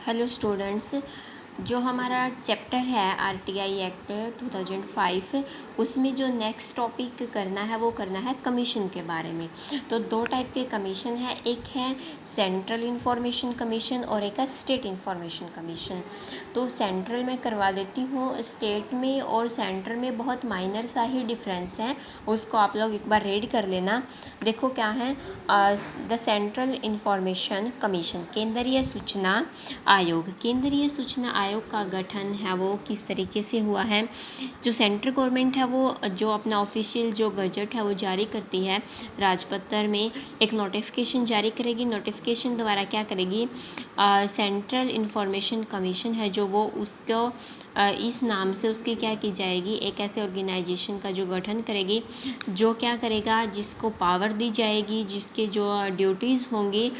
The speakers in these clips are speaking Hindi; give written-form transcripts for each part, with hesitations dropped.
हेलो स्टूडेंट्स, जो हमारा चैप्टर है आरटीआई एक्ट 2005 उसमें जो नेक्स्ट टॉपिक करना है वो करना है कमीशन के बारे में। तो दो टाइप के कमीशन है, एक है सेंट्रल इंफॉर्मेशन कमीशन और एक है स्टेट इंफॉर्मेशन कमीशन। तो सेंट्रल में करवा देती हूँ, स्टेट में और सेंट्रल में बहुत माइनर सा ही डिफरेंस है, उसको आप लोग एक बार रीड कर लेना। देखो क्या है, द सेंट्रल इंफॉर्मेशन कमीशन, केंद्रीय सूचना आयोग। केंद्रीय सूचना आयोग का गठन है वो किस तरीके से हुआ है। जो सेंट्रल गवर्नमेंट है वो जो अपना ऑफिशियल जो गजट है वो जारी करती है, राजपत्र में एक नोटिफिकेशन जारी करेगी। नोटिफिकेशन द्वारा क्या करेगी, सेंट्रल इंफॉर्मेशन कमीशन है जो वो उसको इस नाम से उसकी क्या की जाएगी, एक ऐसे ऑर्गेनाइजेशन का जो गठन करेगी जो क्या करेगा, जिसको पावर दी जाएगी, जिसके जो ड्यूटीज़ होंगी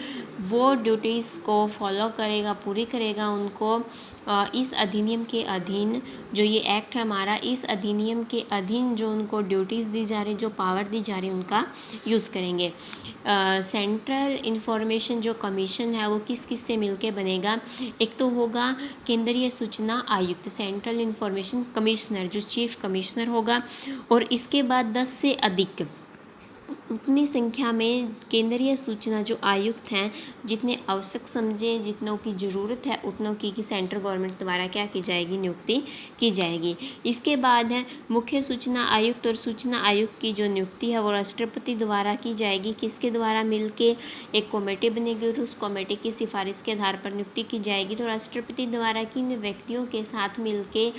वो ड्यूटीज़ को फॉलो करेगा, पूरी करेगा। उनको इस अधिनियम के अधीन, जो ये एक्ट है हमारा, इस अधिनियम के अधीन जो उनको ड्यूटीज़ दी जा रही, जो पावर दी जा रही, उनका यूज़ करेंगे। सेंट्रल इंफॉर्मेशन जो कमीशन है वो किस किस से मिलके बनेगा, एक तो होगा केंद्रीय सूचना आयुक्त, सेंट्रल इंफॉर्मेशन कमिश्नर जो चीफ कमिश्नर होगा, और इसके बाद 10 से अधिक उतनी संख्या में केंद्रीय सूचना जो आयुक्त हैं, जितने आवश्यक समझे, जितनों की ज़रूरत है उतनों की सेंट्रल गवर्नमेंट द्वारा क्या की जाएगी, नियुक्ति की जाएगी। इसके बाद है मुख्य सूचना आयुक्त, और सूचना आयुक्त की जो नियुक्ति है वो राष्ट्रपति द्वारा की जाएगी। किसके द्वारा, मिलके एक कमेटी बनेगी और उस कमेटी की सिफारिश के आधार पर नियुक्ति की जाएगी। तो राष्ट्रपति द्वारा किन व्यक्तियों के साथ मिलके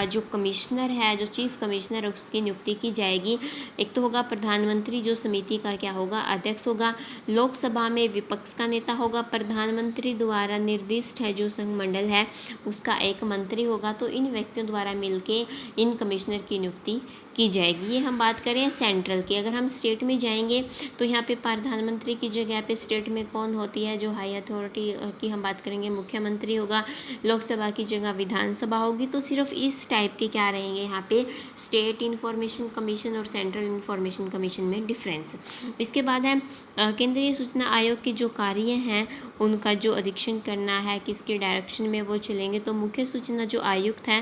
जो कमिश्नर है, जो चीफ कमिश्नर है, उसकी नियुक्ति की जाएगी। एक तो होगा प्रधानमंत्री, जो समिति का क्या होगा, अध्यक्ष होगा। लोकसभा में विपक्ष का नेता होगा। प्रधानमंत्री द्वारा निर्दिष्ट है जो संघ मंडल है उसका एक मंत्री होगा। तो इन व्यक्तियों द्वारा मिलके इन कमिश्नर की नियुक्ति की जाएगी। ये हम बात करें सेंट्रल की। अगर हम स्टेट में जाएंगे तो यहाँ पे प्रधानमंत्री की जगह पे स्टेट में कौन होती है, जो हाई अथॉरिटी की हम बात करेंगे, मुख्यमंत्री होगा। लोकसभा की जगह विधानसभा होगी। तो सिर्फ इस टाइप के क्या रहेंगे यहाँ पे, स्टेट इंफॉर्मेशन कमीशन और सेंट्रल इंफॉर्मेशन कमीशन में डिफरेंस। इसके बाद है केंद्रीय सूचना आयोग के जो कार्य हैं उनका जो अधीक्षण करना है, किसके डायरेक्शन में वो चलेंगे। तो मुख्य सूचना जो आयुक्त है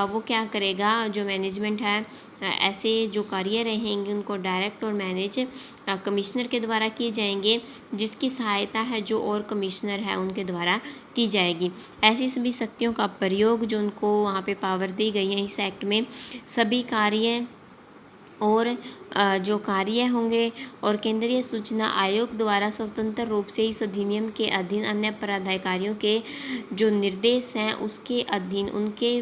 वो क्या करेगा, जो मैनेजमेंट है, ऐसे जो कार्य रहेंगे उनको डायरेक्ट और मैनेज कमिश्नर के द्वारा किए जाएंगे, जिसकी सहायता है जो और कमिश्नर है उनके द्वारा की जाएगी। ऐसी सभी शक्तियों का प्रयोग जो उनको वहाँ पे पावर दी गई है इस एक्ट में, सभी कार्य और जो कार्य होंगे और केंद्रीय सूचना आयोग द्वारा स्वतंत्र रूप से इस अधिनियम के अधीन अन्य पदाधिकारियों के जो निर्देश हैं उसके अधीन, उनके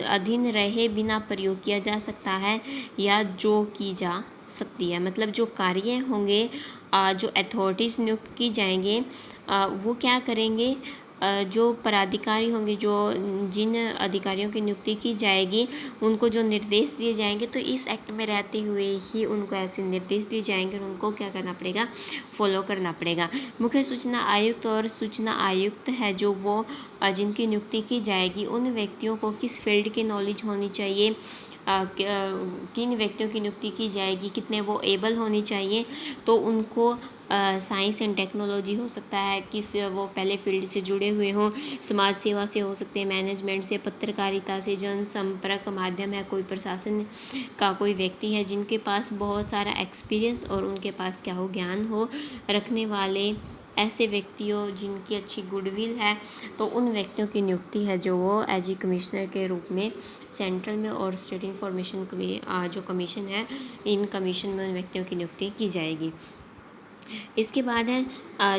अधीन रहे बिना प्रयोग किया जा सकता है या जो की जा सकती है। मतलब जो कार्य होंगे, जो अथॉरिटीज़ नियुक्त की जाएंगे, वो क्या करेंगे, जो पदाधिकारी होंगे, जो जिन अधिकारियों की नियुक्ति की जाएगी उनको जो निर्देश दिए जाएंगे, तो इस एक्ट में रहते हुए ही उनको ऐसे निर्देश दिए जाएंगे और उनको क्या करना पड़ेगा, फॉलो करना पड़ेगा। मुख्य सूचना आयुक्त और सूचना आयुक्त है जो वो जिनकी नियुक्ति की जाएगी, उन व्यक्तियों को किस फील्ड की नॉलेज होनी चाहिए, किन व्यक्तियों की नियुक्ति की जाएगी, कितने वो एबल होनी चाहिए। तो उनको साइंस एंड टेक्नोलॉजी हो सकता है, किस वो पहले फील्ड से जुड़े हुए हों, समाज सेवा से हो सकते हैं, मैनेजमेंट से, पत्रकारिता से, जनसंपर्क माध्यम है, कोई प्रशासन का कोई व्यक्ति है जिनके पास बहुत सारा एक्सपीरियंस और उनके पास क्या हो, ज्ञान हो रखने वाले ऐसे व्यक्तियों जिनकी अच्छी गुडविल है। तो उन व्यक्तियों की नियुक्ति है जो वो एज ए कमिश्नर के रूप में सेंट्रल में और स्टेट इंफॉर्मेशन जो कमीशन है, इन कमीशन में उन व्यक्तियों की नियुक्ति की जाएगी। इसके बाद है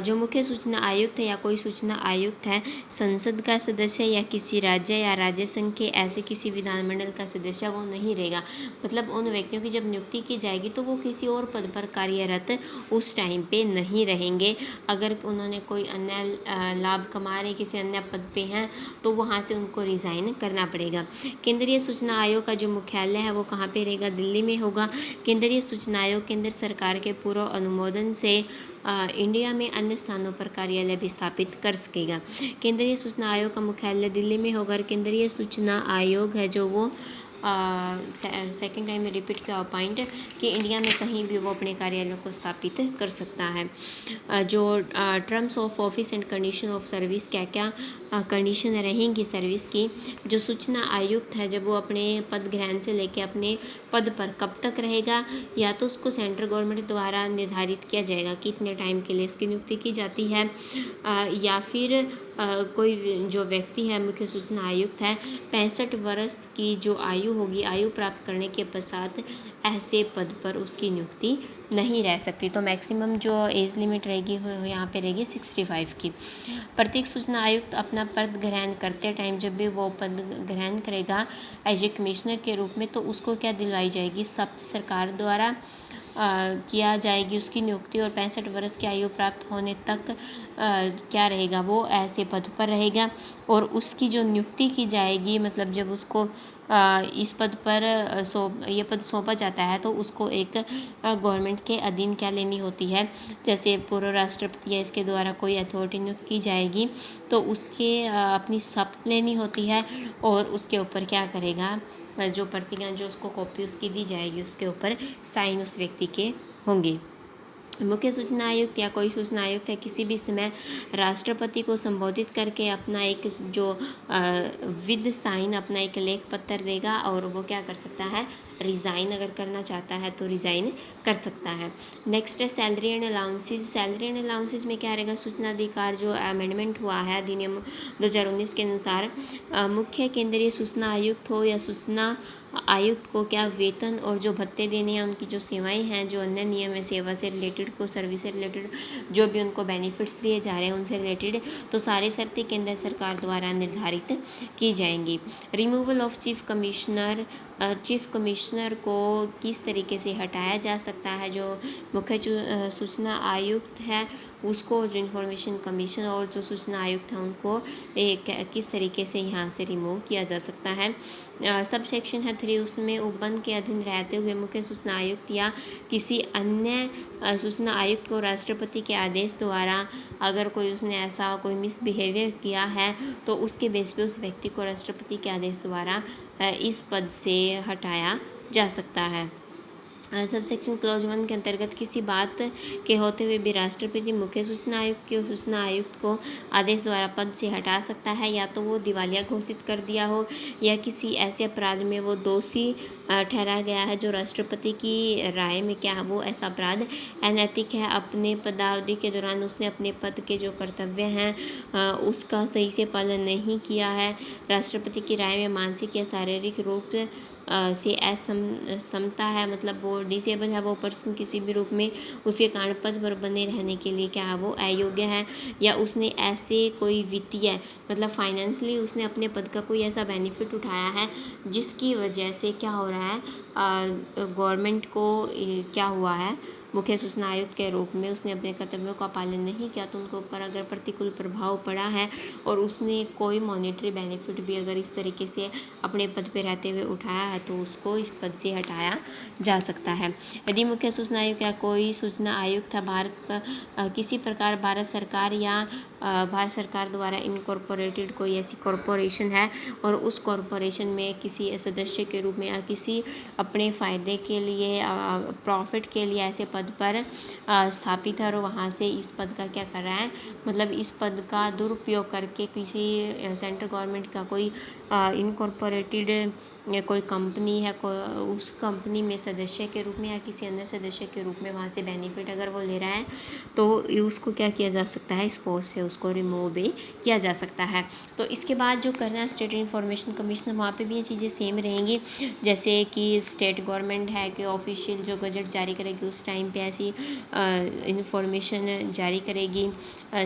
जो मुख्य सूचना आयुक्त है या कोई सूचना आयुक्त है, संसद का सदस्य या किसी राज्य या राज्य संघ के ऐसे किसी विधानमंडल का सदस्य वो नहीं रहेगा। मतलब उन व्यक्तियों की जब नियुक्ति की जाएगी तो वो किसी और पद पर कार्यरत उस टाइम पे नहीं रहेंगे। अगर उन्होंने कोई अन्य लाभ कमा रहे किसी अन्य पद पे हैं तो वहाँ से उनको रिज़ाइन करना पड़ेगा। केंद्रीय सूचना आयोग का जो मुख्यालय है वो कहाँ पे रहेगा, दिल्ली में होगा। केंद्रीय सूचना आयोग केंद्र सरकार के पूर्व अनुमोदन से इंडिया में अन्य स्थानों पर कार्यालय भी स्थापित कर सकेगा। केंद्रीय सूचना आयोग का मुख्यालय दिल्ली में होगा। केंद्रीय सूचना आयोग है जो वो सेकेंड टाइम में रिपीट किया पॉइंट कि इंडिया में कहीं भी वो अपने कार्यालयों को स्थापित कर सकता है। जो terms of office and condition of service, क्या क्या कंडीशन रहेंगी सर्विस की। जो सूचना आयुक्त है जब वो अपने पद ग्रहण से लेके अपने पद पर कब तक रहेगा, या तो उसको सेंट्रल गवर्नमेंट द्वारा निर्धारित किया जाएगा कि इतने टाइम के लिए उसकी नियुक्ति की जाती है, या फिर कोई जो व्यक्ति है मुख्य सूचना आयुक्त है 65 वर्ष की जो आयु होगी, आयु प्राप्त करने के पश्चात ऐसे पद पर उसकी नियुक्ति नहीं रह सकती। तो मैक्सिमम जो एज लिमिट रहेगी वो यहाँ पे रहेगी 65 की। प्रत्येक सूचना आयुक्त अपना पद ग्रहण करते टाइम जब भी वो पद ग्रहण करेगा एज ए कमिश्नर के रूप में, तो उसको क्या दिलवाई जाएगी, सप्त सरकार द्वारा किया जाएगी उसकी नियुक्ति, और 65 वर्ष की आयु प्राप्त होने तक क्या रहेगा, वो ऐसे पद पर रहेगा। और उसकी जो नियुक्ति की जाएगी, मतलब जब उसको इस पद पर ये पद सौंपा जाता है तो उसको एक गवर्नमेंट के अधीन क्या लेनी होती है, जैसे पूर्व राष्ट्रपति या इसके द्वारा कोई अथॉरिटी नियुक्त की जाएगी तो उसके अपनी शपथ लेनी होती है, और उसके ऊपर क्या करेगा, जो प्रतिज्ञा जो उसको कॉपी उसकी दी जाएगी उसके ऊपर साइन उस व्यक्ति के होंगे। मुख्य सूचना आयुक्त या कोई सूचना आयुक्त है किसी भी समय राष्ट्रपति को संबोधित करके अपना एक जो विद साइन अपना एक लेख पत्र देगा, और वो क्या कर सकता है, रिज़ाइन अगर करना चाहता है तो रिज़ाइन कर सकता है। नेक्स्ट है salary and allowances. Salary and allowances में क्या रहेगा, सूचना अधिकार जो अमेंडमेंट हुआ है अधिनियम 2019 के अनुसार, मुख्य केंद्रीय सूचना आयुक्त हो या सूचना आयुक्त को क्या वेतन और जो भत्ते देने हैं, उनकी जो सेवाएं हैं, जो अन्य नियम है सेवा से रिलेटेड को सर्विस से रिलेटेड जो भी उनको बेनिफिट्स दिए जा रहे हैं उनसे रिलेटेड, तो सारी शर्तें केंद्र सरकार द्वारा निर्धारित की जाएंगी। Removal of chief commissioner, chief commissioner को किस तरीके से हटाया जा सकता है, जो मुख्य सूचना आयुक्त है उसको, जो इन्फॉर्मेशन कमीशन और जो सूचना आयुक्त हैं उनको किस तरीके से यहाँ से रिमूव किया जा सकता है। सब सेक्शन है 3, उसमें उपबंध के अधीन रहते हुए मुख्य सूचना आयुक्त या किसी अन्य सूचना आयुक्त को राष्ट्रपति के आदेश द्वारा अगर कोई उसने ऐसा कोई मिसबिहेवियर किया है तो उसके बेस पे उस व्यक्ति को राष्ट्रपति के आदेश द्वारा इस पद से हटाया जा सकता है। सब सेक्शन क्लॉज 1 के अंतर्गत किसी बात के होते हुए भी राष्ट्रपति मुख्य सूचना आयुक्त की सूचना आयुक्त को आदेश द्वारा पद से हटा सकता है, या तो वो दिवालिया घोषित कर दिया हो या किसी ऐसे अपराध में वो दोषी ठहरा गया है जो राष्ट्रपति की राय में क्या है वो ऐसा अपराध अनैतिक है, अपने पदावधि के दौरान उसने अपने पद के जो कर्तव्य हैं उसका सही से पालन नहीं किया है, राष्ट्रपति की राय में मानसिक या शारीरिक रूप से असमता है, मतलब वो डिसेबल है वो पर्सन किसी भी रूप में, उसके कारण पद पर बने रहने के लिए क्या है वो अयोग्य है, या उसने ऐसे कोई वित्तीय मतलब फाइनेंशियली उसने अपने पद का कोई ऐसा बेनिफिट उठाया है जिसकी वजह से क्या हो रहा है, गवर्नमेंट को क्या हुआ है, मुख्य सूचना आयुक्त के रूप में उसने अपने कर्तव्यों का पालन नहीं किया, तो उनके ऊपर अगर प्रतिकूल प्रभाव पड़ा है और उसने कोई मॉनेटरी बेनिफिट भी अगर इस तरीके से अपने पद पर रहते हुए उठाया है तो उसको इस पद से हटाया जा सकता है। यदि मुख्य सूचना आयुक्त या कोई सूचना आयुक्त किसी प्रकार भारत सरकार या भारत सरकार द्वारा इनकॉर्पोरेटेड कोई ऐसी कॉरपोरेशन है और उस कॉरपोरेशन में किसी सदस्य के रूप में या किसी अपने फ़ायदे के लिए प्रॉफिट के लिए ऐसे पद पर स्थापित है और वहाँ से इस पद का क्या कर रहा है, मतलब इस पद का दुरुपयोग करके किसी सेंट्रल गवर्नमेंट का कोई इनकॉर्पोरेटेड कोई कंपनी है उस कंपनी में सदस्य के रूप में या किसी अन्य सदस्य के रूप में वहाँ से बेनिफिट अगर वो ले रहा है तो उसको क्या किया जा सकता है, इस पोस्ट से उसको रिमूव भी किया जा सकता है। तो इसके बाद जो करना है स्टेट इन्फॉर्मेशन कमीशन, वहाँ पे भी ये चीज़ें सेम रहेंगी, जैसे कि स्टेट गवर्नमेंट है कि ऑफिशियल जो गजट जारी करेगी उस टाइम पे ऐसी इन्फॉर्मेशन जारी करेगी।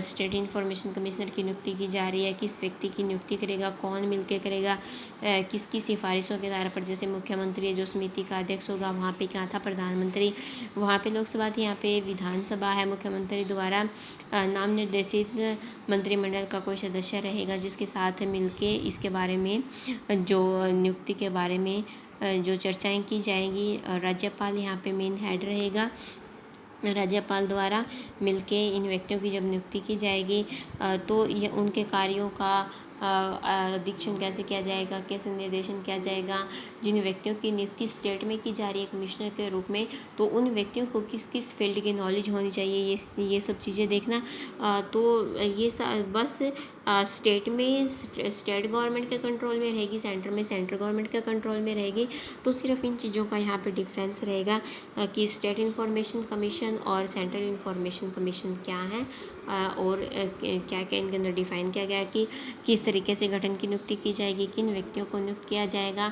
स्टेट इन्फॉर्मेशन कमिश्नर की नियुक्ति की जा रही है, किस व्यक्ति की नियुक्ति करेगा, कौन मिलकर करेगा, किसकी सिफारिशों के आधार पर, जैसे मुख्यमंत्री जो समिति का अध्यक्ष होगा वहाँ पे क्या था प्रधानमंत्री, वहाँ पे लोकसभा थी, यहाँ पे विधानसभा है, मुख्यमंत्री द्वारा नाम निर्देशित मंत्रिमंडल का कोई सदस्य रहेगा जिसके साथ मिलके इसके बारे में जो नियुक्ति के बारे में जो चर्चाएं की जाएंगी। राज्यपाल यहाँ पे मेन हेड रहेगा, राज्यपाल द्वारा मिलके इन व्यक्तियों की जब नियुक्ति की जाएगी तो ये उनके कार्यों का अधीक्षण कैसे किया जाएगा, कैसे निर्देशन किया जाएगा, जिन व्यक्तियों की नियुक्ति स्टेट में की जा रही है कमिश्नर के रूप में, तो उन व्यक्तियों को किस किस फील्ड की नॉलेज होनी चाहिए, ये सब चीज़ें देखना। तो ये बस स्टेट में स्टेट गवर्नमेंट के कंट्रोल में रहेगी, सेंटर में सेंट्रल गवर्नमेंट के कंट्रोल में रहेगी। तो सिर्फ इन चीज़ों का यहाँ पे डिफरेंस रहेगा कि स्टेट इंफॉर्मेशन कमीशन और सेंट्रल इंफॉर्मेशन कमीशन क्या है, और क्या क्या इनके अंदर डिफाइन किया गया है कि किस तरीके से गठन की नियुक्ति की जाएगी, किन व्यक्तियों को नियुक्त किया जाएगा,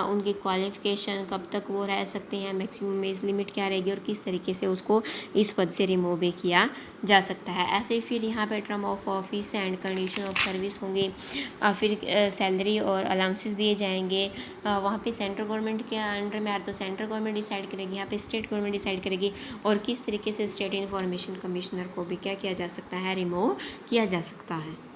उनकी क्वालिफिकेशन, कब तक वो रह सकते हैं, मैक्सिमम एज लिमिट क्या रहेगी, और किस तरीके से उसको इस पद से रिमूव भी किया जा सकता है। ऐसे ही फिर यहाँ पे term of office and condition of service होंगे, फिर सैलरी और अलाउंसेस दिए जाएंगे। वहाँ पे सेंट्रल गवर्नमेंट के अंडर में आ रहा तो सेंट्रल गवर्नमेंट डिसाइड करेगी, यहाँ पे स्टेट गवर्नमेंट डिसाइड करेगी, और किस तरीके से स्टेट इन्फॉर्मेशन कमिश्नर को भी क्या किया जा सकता है, रिमूव किया जा सकता है।